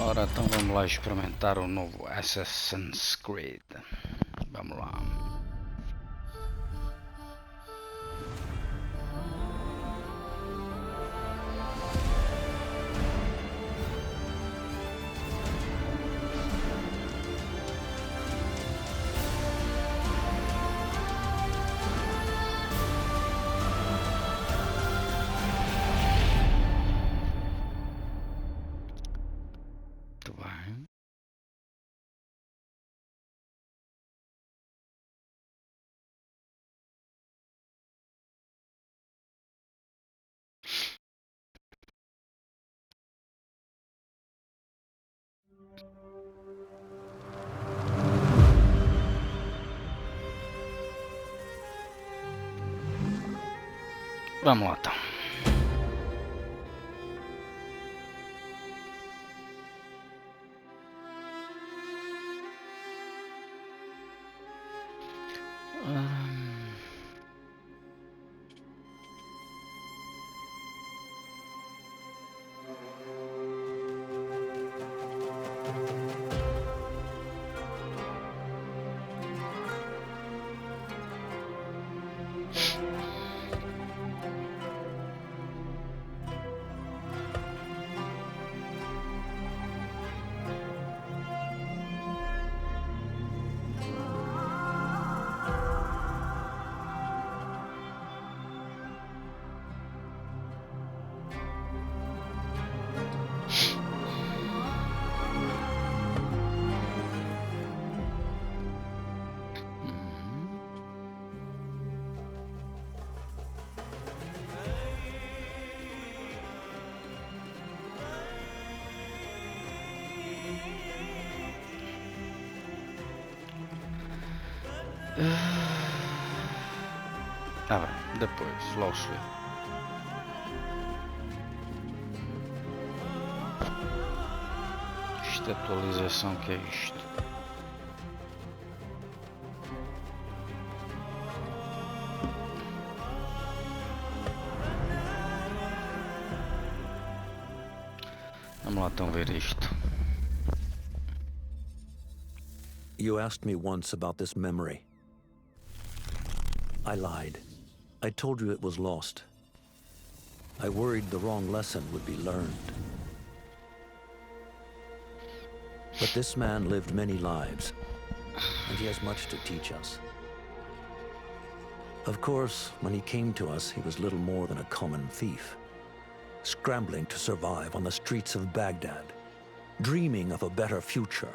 Ora, então vamos lá experimentar o novo Assassin's Creed. Vamos lá. Muito bem. Vamos lá então. Ah, bem, depois, logo se vê. Isto é atualização, que é isto? Vamos lá então ver isto. You asked me once about this memory. I lied. I told you it was lost. I worried the wrong lesson would be learned. But this man lived many lives, and he has much to teach us. Of course, when he came to us, he was little more than a common thief, scrambling to survive on the streets of Baghdad, dreaming of a better future.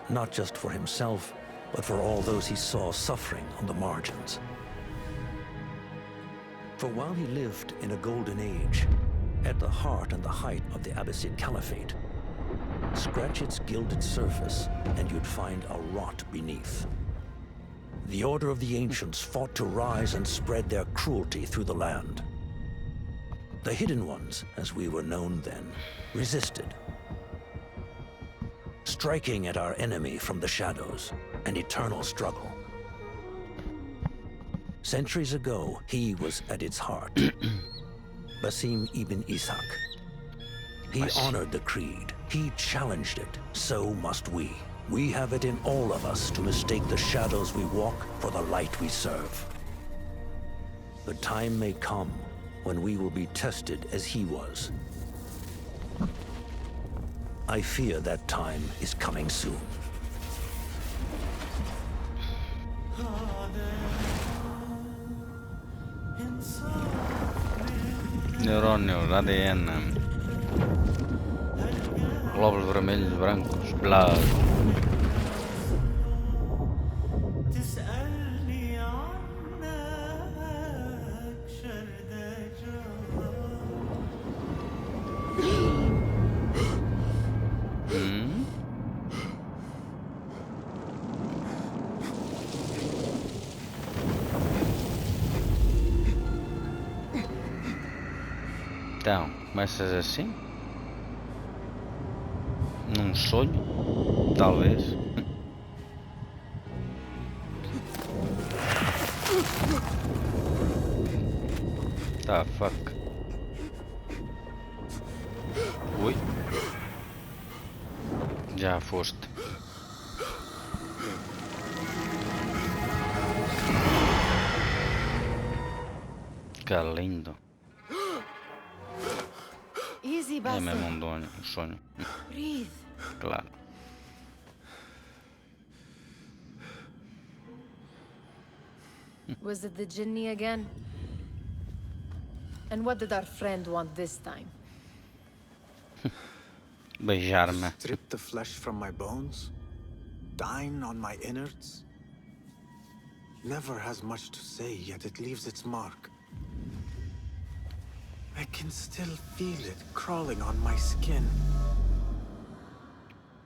Not just for himself, but for all those he saw suffering on the margins. For while he lived in a golden age, at the heart and the height of the Abbasid Caliphate, scratch its gilded surface and you'd find a rot beneath. The Order of the Ancients fought to rise and spread their cruelty through the land. The Hidden Ones, as we were known then, resisted, striking at our enemy from the shadows, an eternal struggle. Centuries ago, he was at its heart. Basim ibn Ishaq. He honored the creed. He challenged it. So must we. We have it in all of us to mistake the shadows we walk for the light we serve. The time may come when we will be tested as he was. I fear that time is coming soon. Neurônios, ADN, glóbulos vermelhos, brancos, blood. Então, começas assim? Num sonho? Talvez. Tá, fuck. Ui. Já foste. Que lindo. Easy, É Basim. mesmo um sonho. Breathe. Claro. Was it the Jinni again? And what did our friend want this time? Beijar-me. Strip the flesh from my bones? Dine on my innards? Never has much to say, yet it leaves its mark. I can still feel it crawling on my skin.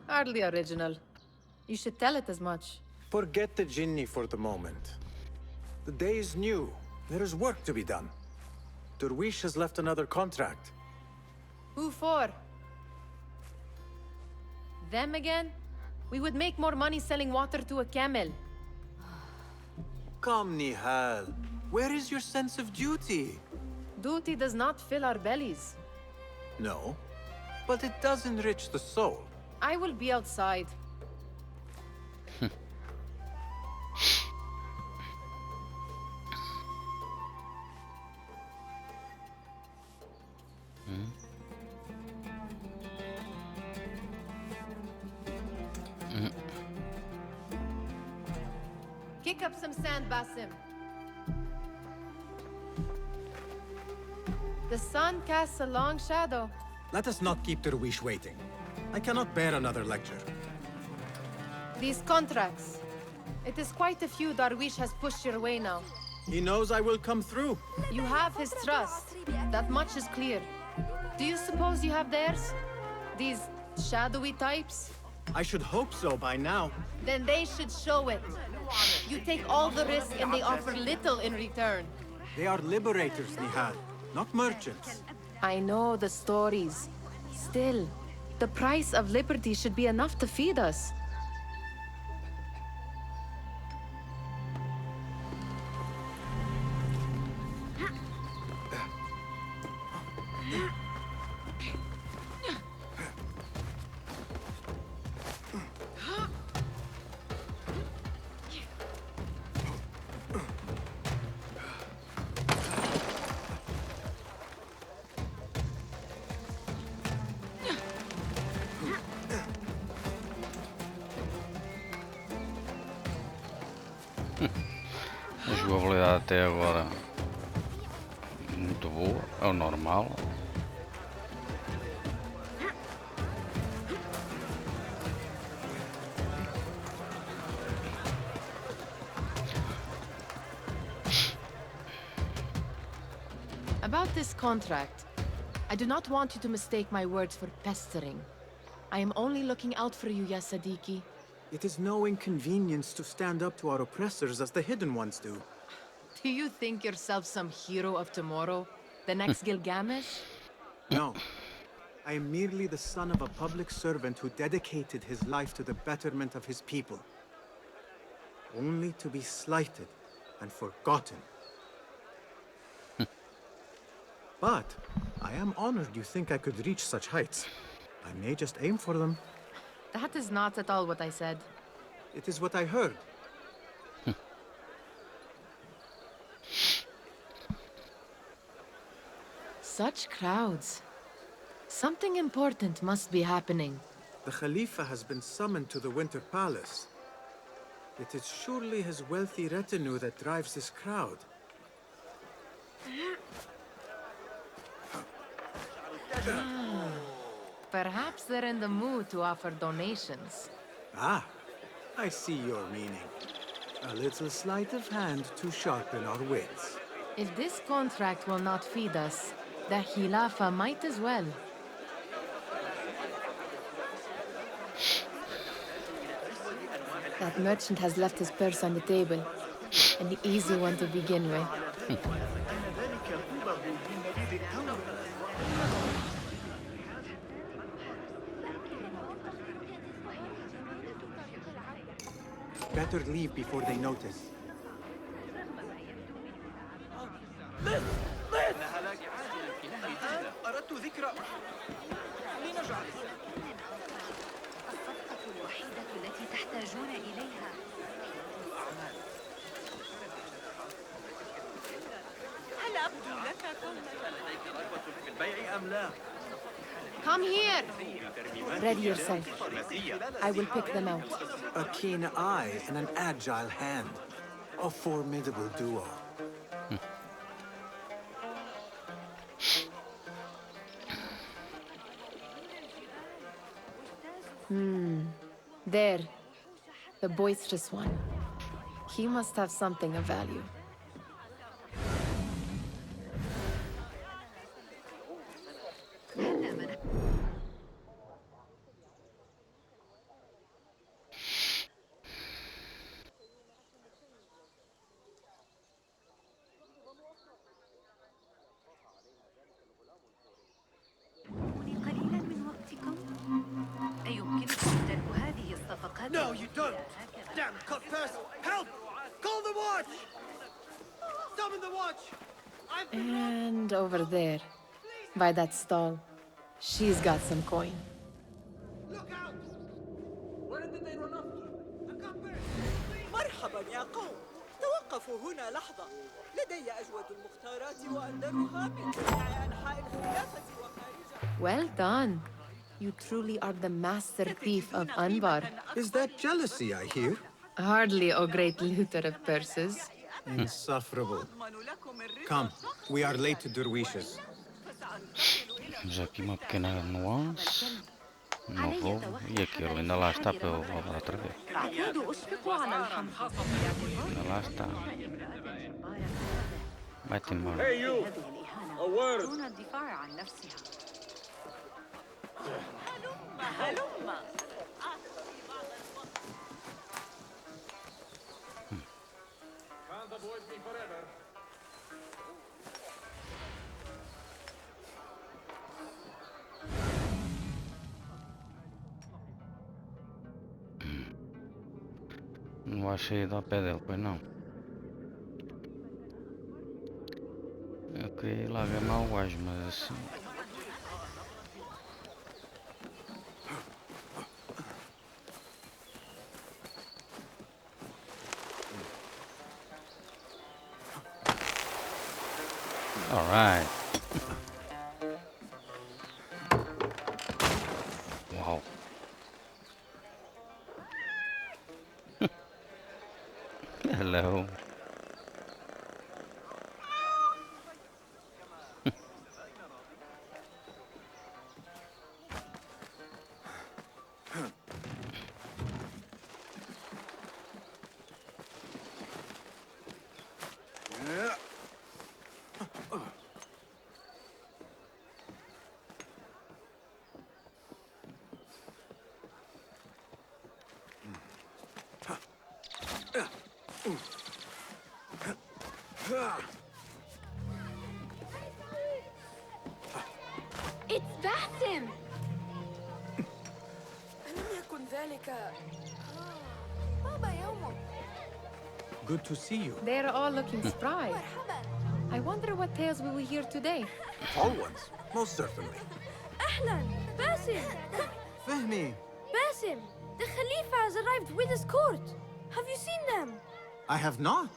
Hardly original. You should tell it as much. Forget the Jinni for the moment. The day is new. There is work to be done. Derwish has left another contract. Who for? Them again? We would make more money selling water to a camel. Come, Nihal. Where is your sense of duty? Duty does not fill our bellies. No, but it does enrich the soul. I will be outside. Kick up some sand, Basim. The sun casts a long shadow. Let us not keep Derwish waiting. I cannot bear another lecture. These contracts. It is quite a few Darwish has pushed your way now. He knows I will come through. You have his trust. That much is clear. Do you suppose you have theirs? These shadowy types? I should hope so by now. Then they should show it. You take all the risk and they offer little in return. They are liberators, Nihal, not merchants. I know the stories. Still, the price of liberty should be enough to feed us. A jogabilidade até agora muito boa, é o normal. About this contract, I do not want you to mistake my words for pestering. I am only looking out for you, ya Sadiki. It is no inconvenience to stand up to our oppressors as the Hidden Ones do. Do you think yourself some hero of tomorrow? The next Gilgamesh? No. I am merely the son of a public servant who dedicated his life to the betterment of his people. Only to be slighted and forgotten. But I am honored you think I could reach such heights. I may just aim for them. That is not at all what I said. It is what I heard. Such crowds. Something important must be happening. The Khalifa has been summoned to the Winter Palace. It is surely his wealthy retinue that drives this crowd. Perhaps they're in the mood to offer donations. Ah, I see your meaning. A little sleight of hand to sharpen our wits. If this contract will not feed us, the Khilafa might as well. That merchant has left his purse on the table. An easy one to begin with. Better leave before they notice. الوحيدة التي تحتاجون إليها. هل أبدو لك لديك رغبة في البيع أم لا؟ Come here! Ready yourself. I will pick them out. A keen eye and an agile hand. A formidable duo. There. The boisterous one. He must have something of value. قليلا من وقتكم. أيمكنكم ترك هذه الصفقات؟ No, you don't! Damn cutpurse! Help! Call the watch! Summon the watch! And over there, by that stall, she's got some coin. Look out! Where did they run off to? A cutpurse! مرحبا يا قوم، توقفوا هنا لحظة. لدي أجود المختارات وأندرها من جميع أنحاء الخلافة وخارجها. Well done. You truly are the master thief of Anbar. Is that jealousy I hear? Hardly, O great looter of purses. Insufferable. Come, we are late to Derwishes. Temos aqui uma pequena nuance. Não vou. E aquilo ainda lá está para eu roubar outra vez. أعتاد أشفق على الحمقى. Ainda lá está. Vai-te embora. Hey you! A word! دون الدفاع عن نفسها. هلم. Can't avoid me forever. Não achei ido ao pé dele, pois não. Eu queria ir lá ver mal o gajo, mas assim. Alright. Wow. Hello. It's Basim! ألم يكن ذلك بابا يومك. Good to see you. They're all looking spry. مرحبا. I wonder what tales we will hear today. Tall ones, most certainly. أهلا باسم. Fehmi, Basim, the Khalifa has arrived with his court. Have you seen them? I have not.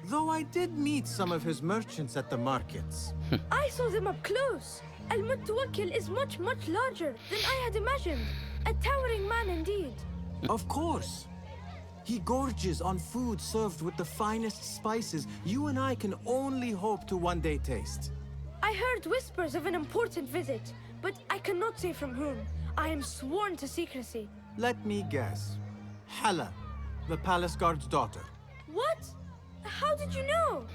Though I did meet some of his merchants at the markets. I saw them up close. Al-Mutawakkil is much larger than I had imagined. A towering man indeed. Of course. He gorges on food served with the finest spices you and I can only hope to one day taste. I heard whispers of an important visit, but I cannot say from whom. I am sworn to secrecy. Let me guess. Hala, the palace guard's daughter. What? How did you know?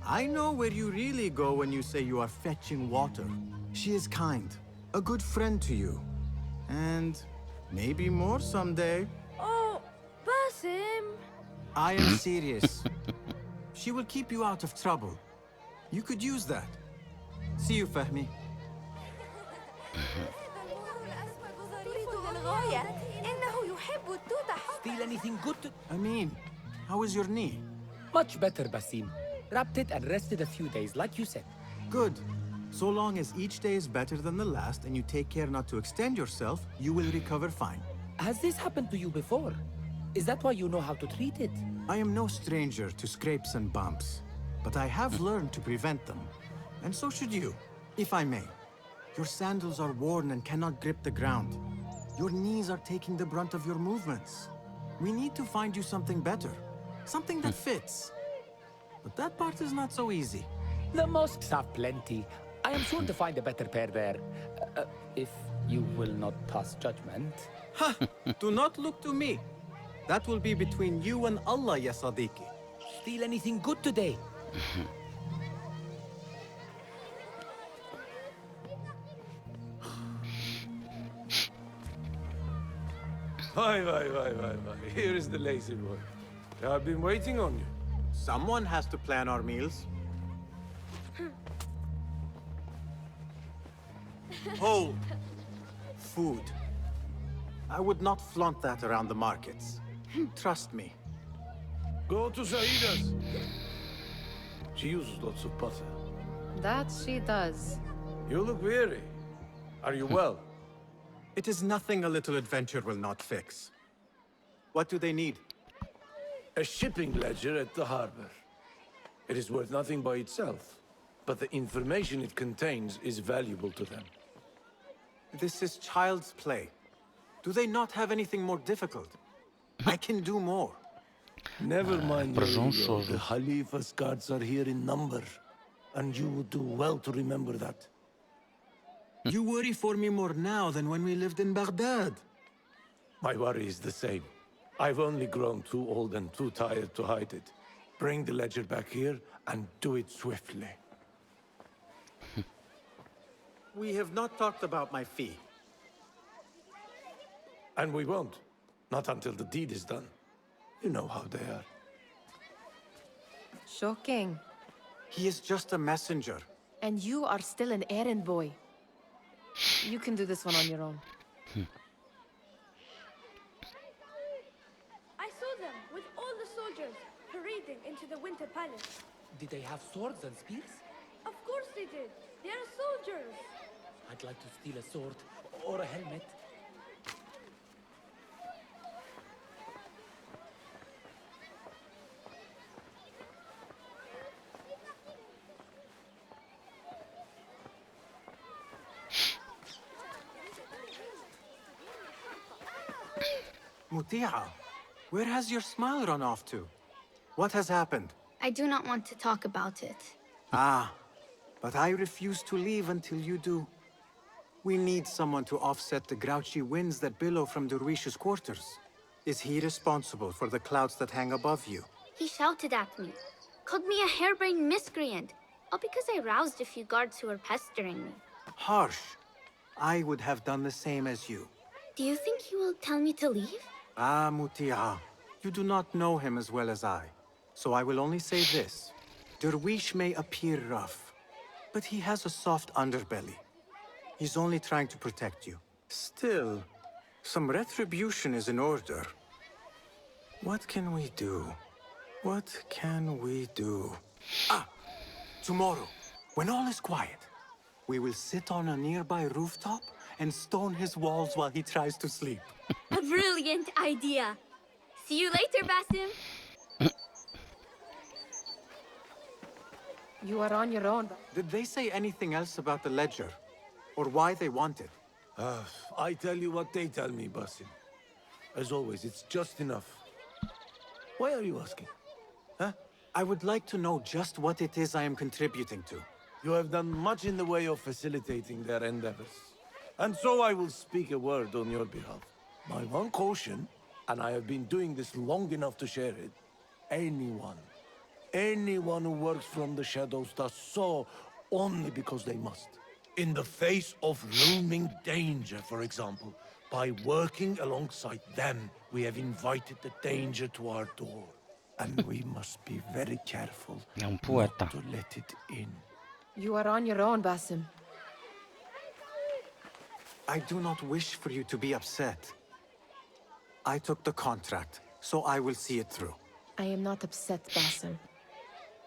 I know where you really go when you say you are fetching water. She is kind, a good friend to you. And maybe more someday. Oh, Basim. I am serious. She will keep you out of trouble. You could use that. See you, Fahmi. Feel anything good? Amin, how is your knee? Much better, Basim. Wrapped it and rested a few days, like you said. Good. So long as each day is better than the last and you take care not to extend yourself, you will recover fine. Has this happened to you before? Is that why you know how to treat it? I am no stranger to scrapes and bumps, but I have learned to prevent them. And so should you, if I may. Your sandals are worn and cannot grip the ground. Your knees are taking the brunt of your movements. We need to find you something better. Something that fits. But that part is not so easy. The mosques have plenty. I am sure to find a better pair there. If you will not pass judgment. Ha! Do not look to me. That will be between you and Allah, ya Sadiqi. Steal anything good today? Why. Here is the lazy boy. I've been waiting on you. Someone has to plan our meals. Hold. Food. I would not flaunt that around the markets. Trust me. Go to Saida's. She uses lots of butter. That she does. You look weary. Are you well? It is nothing a little adventure will not fix. What do they need? A shipping ledger at the harbor. It is worth nothing by itself, but the information it contains is valuable to them. This is child's play. Do they not have anything more difficult? I can do more. Never mind, presunçoso. the Khalifa's guards are here in number, and you would do well to remember that. You worry for me more now than when we lived in Baghdad. My worry is the same. I've only grown too old and too tired to hide it. Bring the ledger back here, and do it swiftly. We have not talked about my fee. And we won't. Not until the deed is done. You know how they are. Shocking. He is just a messenger. And you are still an errand boy. You can do this one on your own. I saw them with all the soldiers parading into the Winter Palace. Did they have swords and spears? Of course they did. They are soldiers. I'd like to steal a sword or a helmet. Muti'a, where has your smile run off to? What has happened? I do not want to talk about it. Ah, but I refuse to leave until you do. We need someone to offset the grouchy winds that billow from Derwish's quarters. Is he responsible for the clouds that hang above you? He shouted at me, called me a harebrained miscreant, all because I roused a few guards who were pestering me. Harsh. I would have done the same as you. Do you think he will tell me to leave? Ah, Muti'a, you do not know him as well as I. So I will only say this. Derwish may appear rough, but he has a soft underbelly. He's only trying to protect you. Still, some retribution is in order. What can we do? What can we do? Ah! Tomorrow, when all is quiet, we will sit on a nearby rooftop and stone his walls while he tries to sleep. A brilliant idea. See you later, Basim. You are on your own. Did they say anything else about the ledger? Or why they want it? I tell you what they tell me, Basim. As always, it's just enough. Why are you asking? Huh? I would like to know just what it is I am contributing to. You have done much in the way of facilitating their endeavors. And so I will speak a word on your behalf. My one caution, and I have been doing this long enough to share it, anyone who works from the shadows does so only because they must. In the face of looming danger, for example, by working alongside them, we have invited the danger to our door. And we must be very careful not to let it in. You are on your own, Basim. I do not wish for you to be upset. I took the contract, so I will see it through. I am not upset, Basim.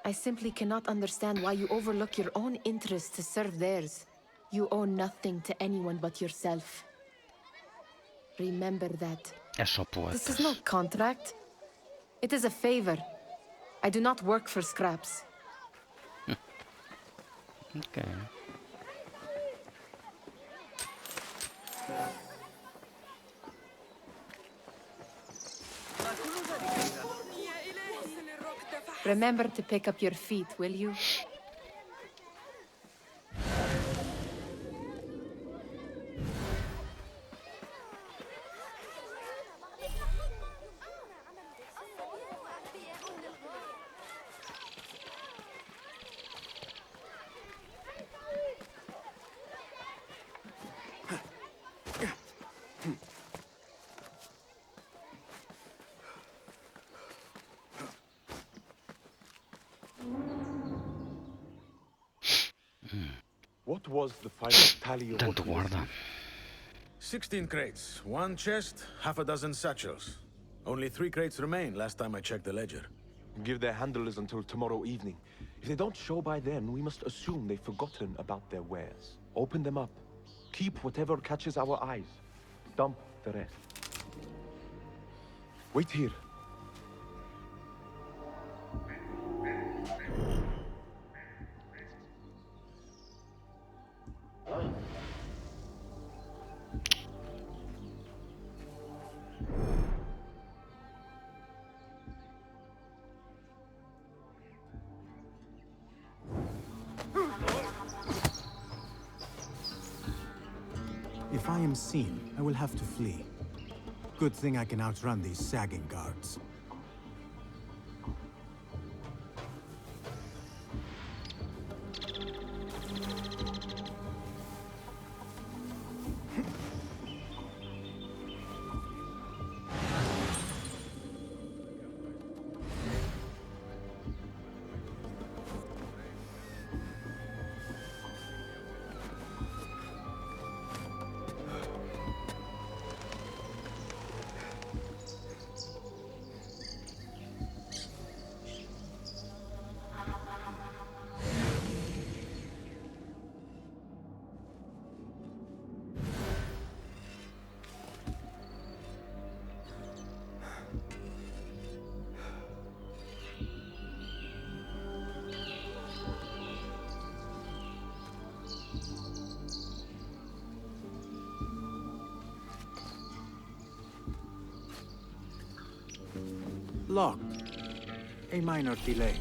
I simply cannot understand why you overlook your own interests to serve theirs. You owe nothing to anyone but yourself. Remember that. É só This is poetas. no contract. It is a favor. I do not work for scraps. Ok. Remember to pick up your feet, will you? What was the final tally of Tanto what we guarda. received? 16 crates, 1 chest, half a dozen satchels. Only 3 crates remain last time I checked the ledger. Give their handlers until tomorrow evening. If they don't show by then, we must assume they've forgotten about their wares. Open them up. Keep whatever catches our eyes. Dump the rest. Wait here. If I am seen, I will have to flee. Good thing I can outrun these sagging guards. Locked. A minor delay.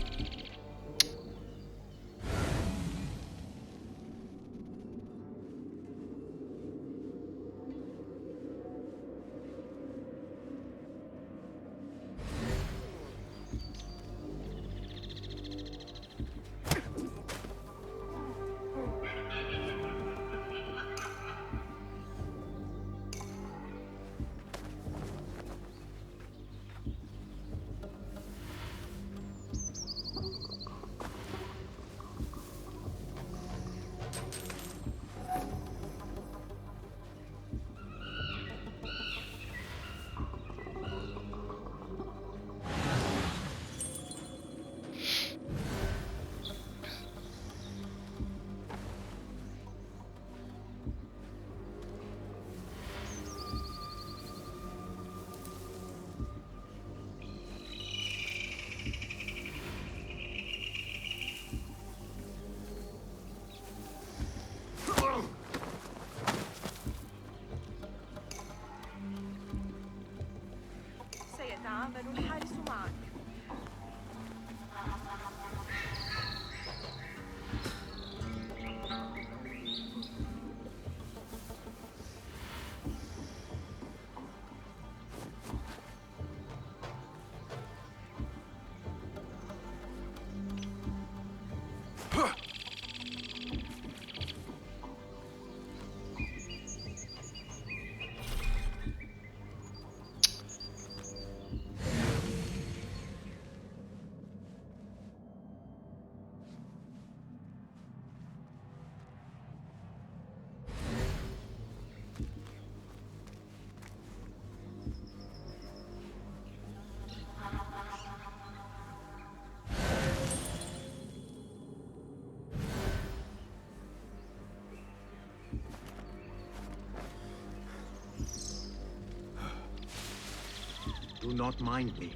Do not mind me.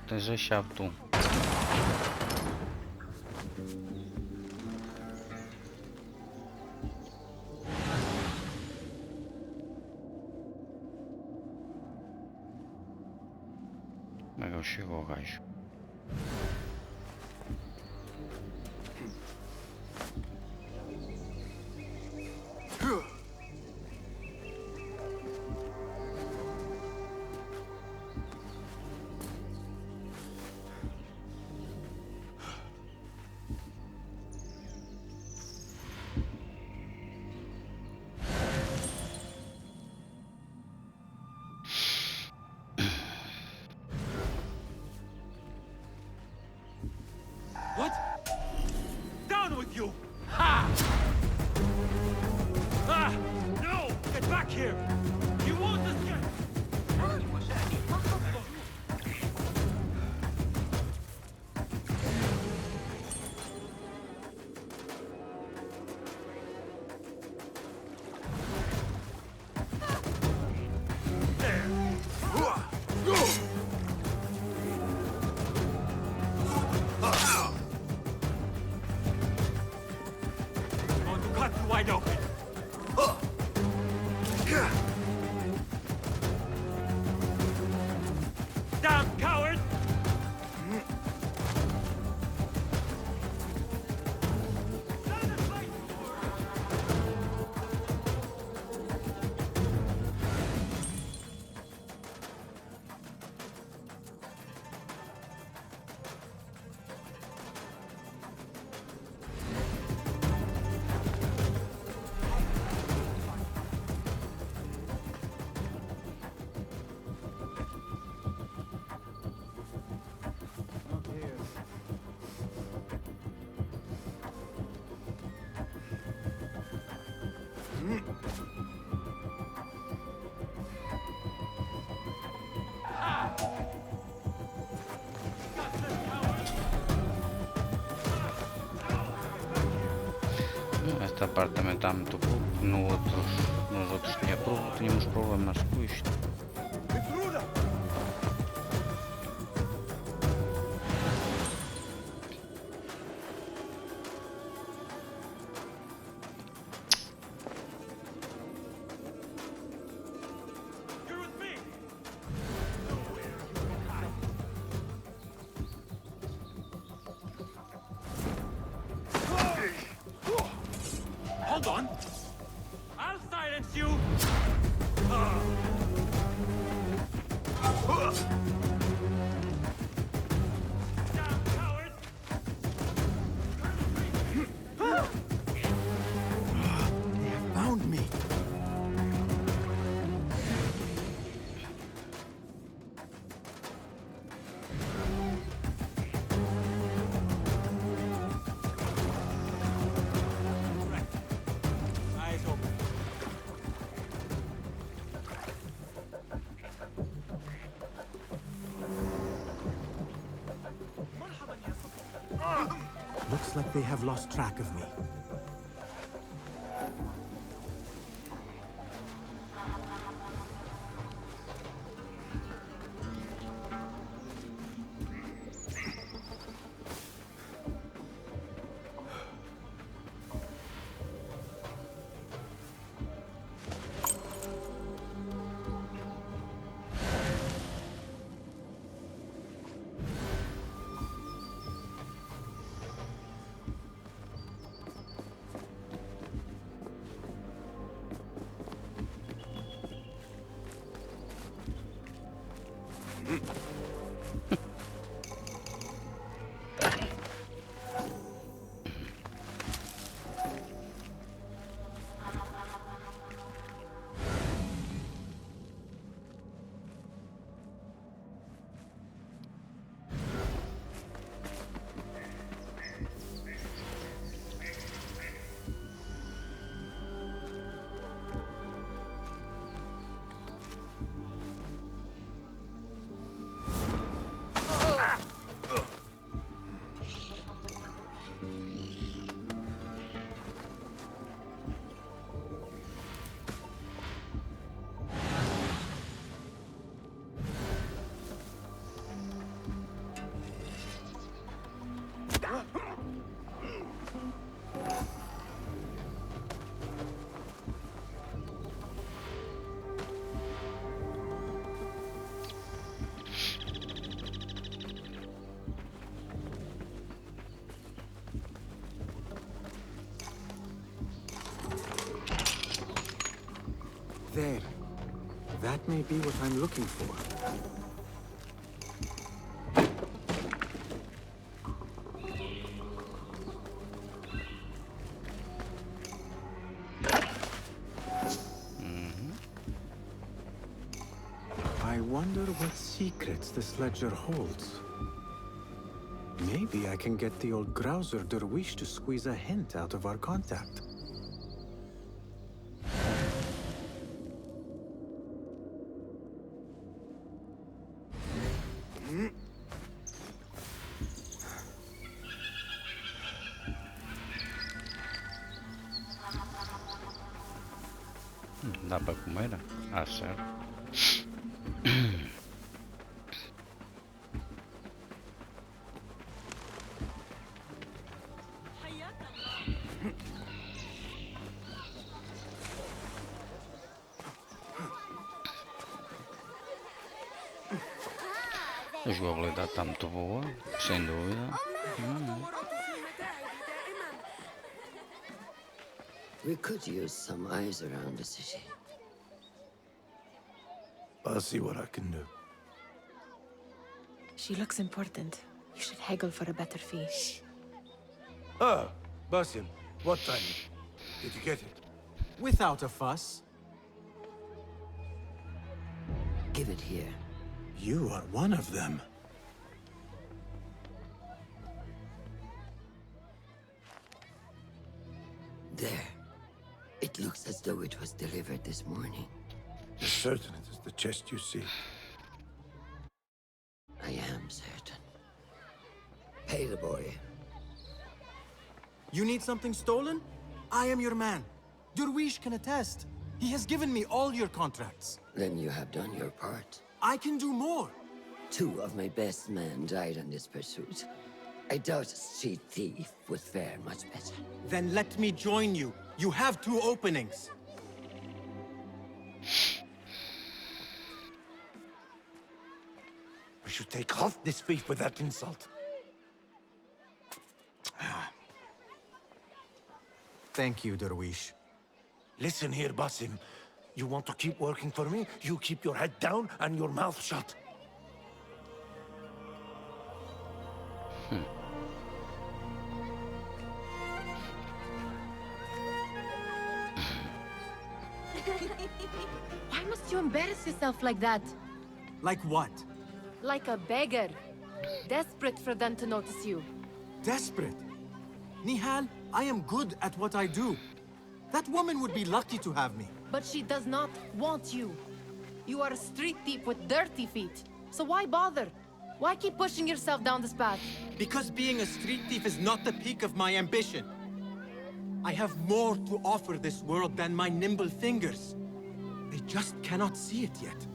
Tens a chave tu. Como é que eu chego ao gajo? What? Down with you! Ha! Ah! No! Get back here! You won't escape! Wide open. Damn coward! Esta parte também está muito boa. Nos outros tínhamos problemas com isto. Hold on! I'll silence you! Damn coward! They have found me. Eyes open. Looks like they have lost track of me. There. That may be what I'm looking for. I wonder what secrets this ledger holds. Maybe I can get the old grouser Derwish to squeeze a hint out of our contact. Dá para comer? Ah, certo. A jogabilidade está muito boa, sem dúvida. We could use some eyes around the city. I'll see what I can do. She looks important. You should haggle for a better fee. Ah, Basim, what time? Did you get it? Without a fuss. Give it here. You are one of them. There. It looks as though it was delivered this morning. You're certain it is the chest you see? I am certain. Pay the boy. You need something stolen? I am your man. Derwish can attest. He has given me all your contracts. Then you have done your part. I can do more. 2 of my best men died on this pursuit. I doubt a street thief would fare much better. Then let me join you. You have 2 openings. We should take off this thief with that insult. Thank you, Derwish. Listen here, Basim. You want to keep working for me? You keep your head down and your mouth shut. Why must you embarrass yourself like that? Like what? Like a beggar. Desperate for them to notice you. Desperate? Nihal, I am good at what I do. That woman would be lucky to have me. But she does not want you. You are a street thief with dirty feet. So why bother? Why keep pushing yourself down this path? Because being a street thief is not the peak of my ambition. I have more to offer this world than my nimble fingers. They just cannot see it yet.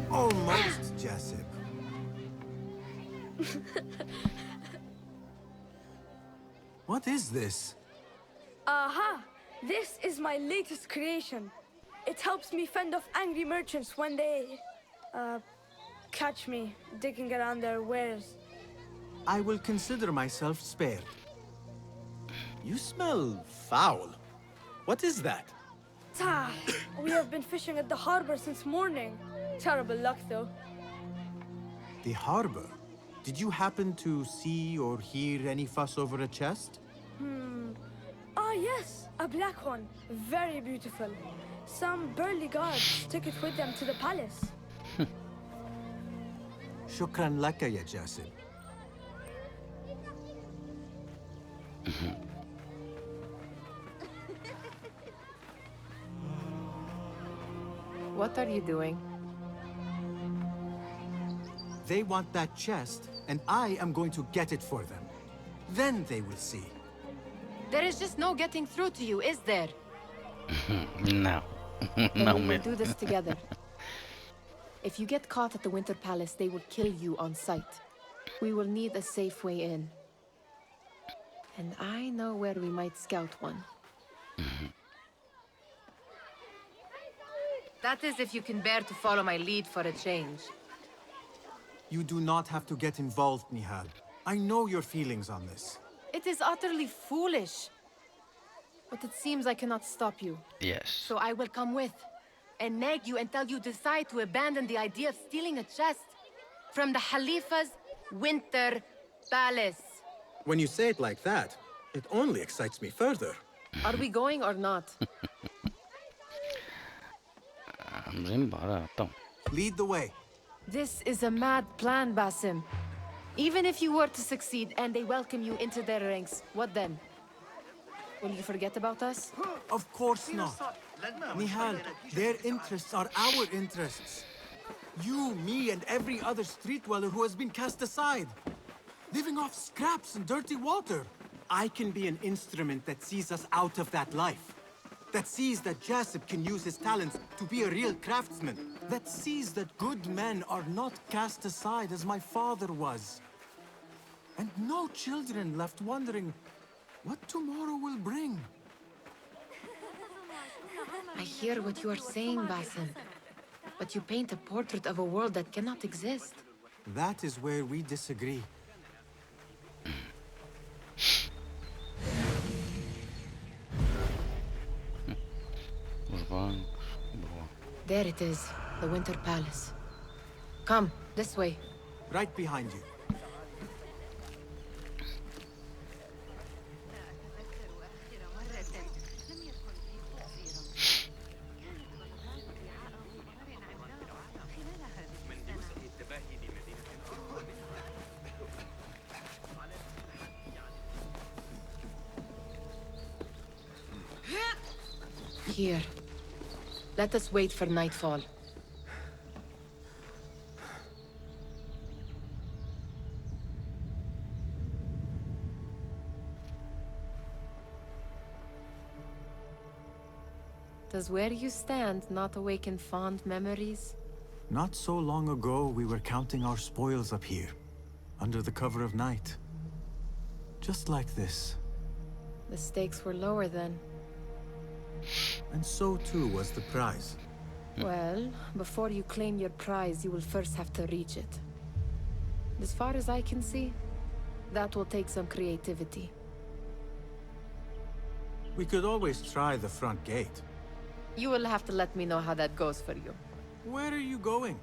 Almost, Jessup. What is this? Aha! This is my latest creation. It helps me fend off angry merchants when they... catch me digging around their wares. I will consider myself spared. You smell foul. What is that? Ah, we have been fishing at the harbor since morning. Terrible luck, though. The harbor? Did you happen to see or hear any fuss over a chest? Ah, yes, a black one. Very beautiful. Some burly guards took it with them to the palace. Shukran laka ya Jasib. What are you doing? They want that chest, and I am going to get it for them. Then they will see. There is just no getting through to you, is there? No. Then No, we will man. do this together. If you get caught at the Winter Palace, they will kill you on sight. We will need a safe way in. And I know where we might scout one. That is if you can bear to follow my lead for a change. You do not have to get involved, Nihal. I know your feelings on this. It is utterly foolish. But it seems I cannot stop you. Yes. So I will come with, and nag you until you decide to abandon the idea of stealing a chest from the Khalifa's winter palace. When you say it like that, it only excites me further. Are we going or not? Vamos embora, então. Lead the way. This is a mad plan, Basim. Even if you were to succeed and they welcome you into their ranks, what then? Will you forget about us? Of course not. Nihal, their interests are our interests. You, me, and every other street dweller who has been cast aside. Living off scraps and dirty water. I can be an instrument that sees us out of that life. That sees that Jasip can use his talents to be a real craftsman. That sees that good men are not cast aside as my father was. And no children left wondering what tomorrow will bring. I hear what you are saying, Basim. But you paint a portrait of a world that cannot exist. That is where we disagree. Os bancos. Boa. There it is, the Winter Palace. Come, this way. Right behind you. Here. Let us wait for nightfall. Does where you stand not awaken fond memories? Not so long ago, we were counting our spoils up here, under the cover of night. Just like this. The stakes were lower then. And so too was the prize. Well, before you claim your prize, you will first have to reach it. As far as I can see, that will take some creativity. We could always try the front gate. You will have to let me know how that goes for you. Where are you going?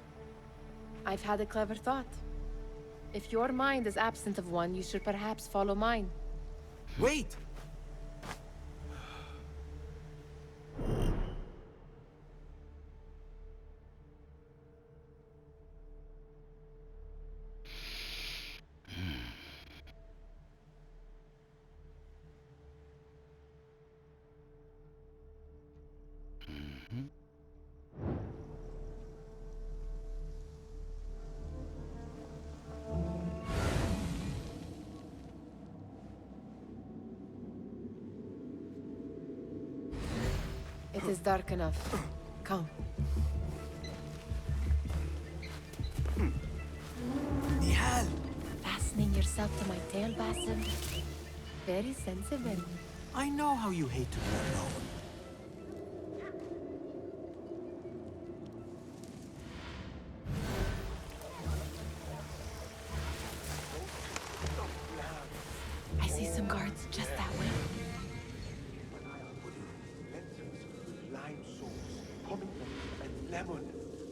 I've had a clever thought. If your mind is absent of one, you should perhaps follow mine. Wait! It is dark enough. Come. Nihal! Fastening yourself to my tail, Basim. Very sensible. I know how you hate to be alone. I see some guards just that way. Lime sauce, pomegranate, and lemon.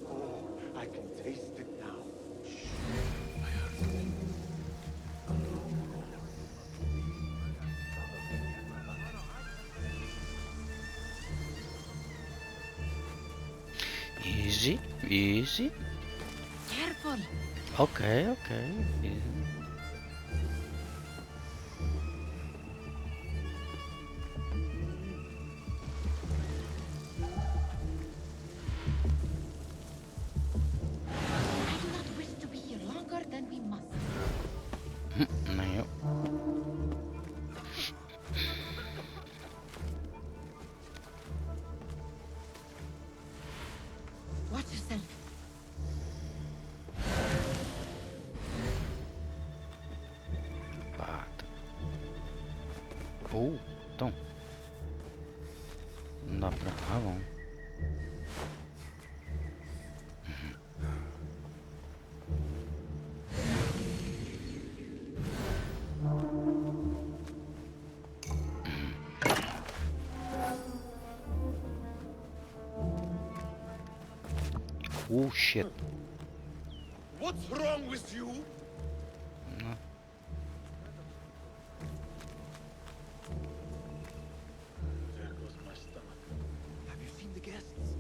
Oh, I can taste it now. Easy, easy. Careful. Okay, okay. Easy. I do not wish to be here longer than we must. Nem eu. Watch yourself. Bata. Então. Não dá pra. Ah, bom. Oh shit. What's wrong with you? Não. There goes my stomach. Have you seen the guests?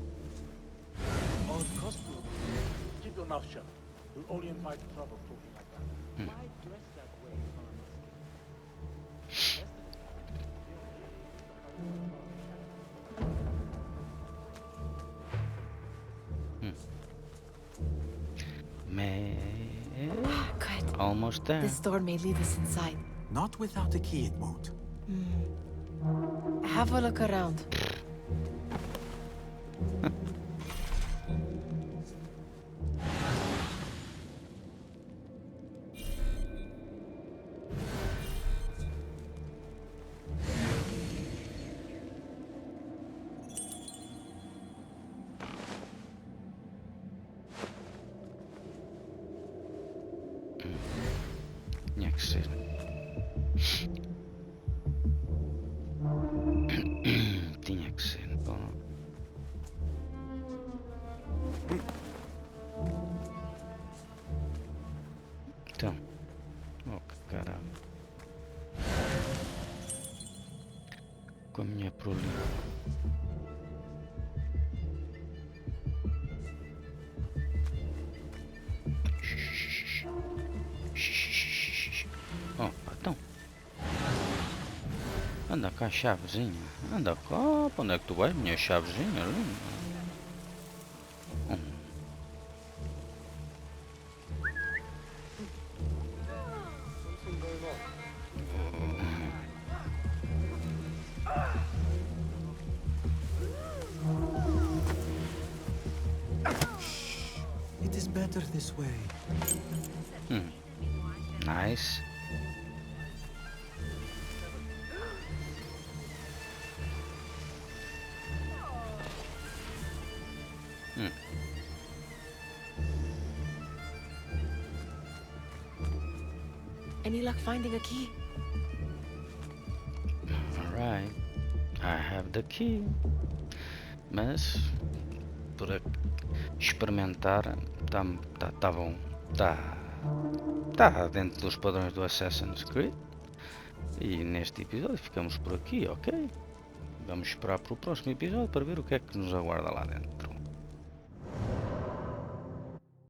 Oh, the costume. Keep your mouth shut. You'll only invite trouble talking like that. Why dress that way, Good. Almost there. This door may lead us inside. Not without a key, it won't. Have a look around. Tinha que ser. Tinha que ser. Bom. Então. Oh, que caralho. Com a minha prolina. Oh, então. Anda cá a chavezinha. Anda cá. Para onde é que tu vais, minha chavezinha? It is better this way. Nice. Any luck finding a key? Alright. I have the key. Mas por experimentar tá bom. Tá dentro dos padrões do Assassin's Creed. E neste episódio ficamos por aqui, ok? Vamos esperar para o próximo episódio para ver o que é que nos aguarda lá dentro.